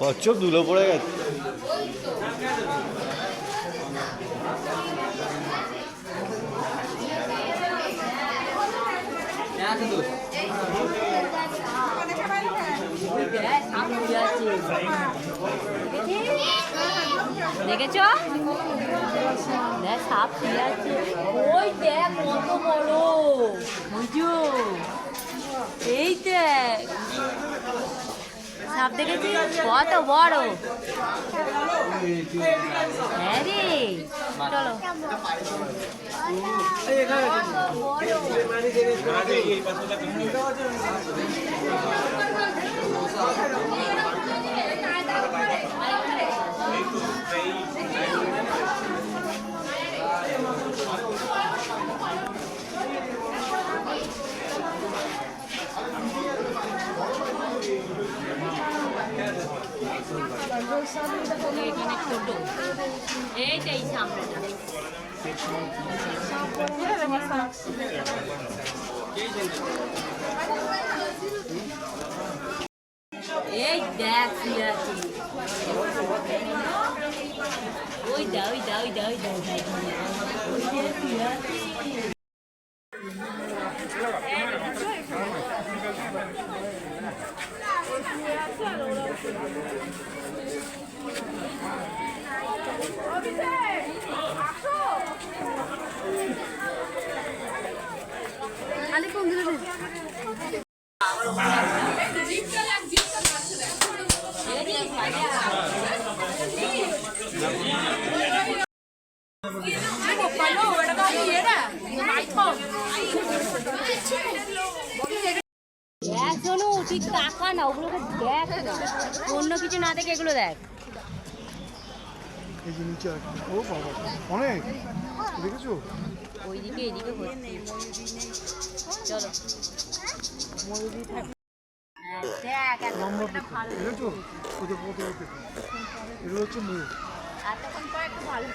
কচ্ছপ ধুলো পড়ে গেছে। দেখেছ দেখ সাপ শুয়ে আছে। ওই দেখ কত বড় বুঝু, এই দেখ সাপ দেখেছিস কত বড়। হ্যাঁ রে চলো। এখানে ছোট এইটাই সামনেটা। এই দেখ শুয়ে আছে। ওই দা ওই দা ওই দা ওই দা শুয়ে আছে। শোনো তুই টাকা না ওগুলোকে দেখ না, অন্য কিছু না দেখে এগুলো দেখ। এই যে নিচে ও বাবা অনেক দেখেছো, ওইদিকে এদিকে ভর্তি। চলো দেখ একটা ভালো দেখেছো ওদের কত এগুলো হচ্ছে ময়ূর। এতক্ষণ পর একটু ভালো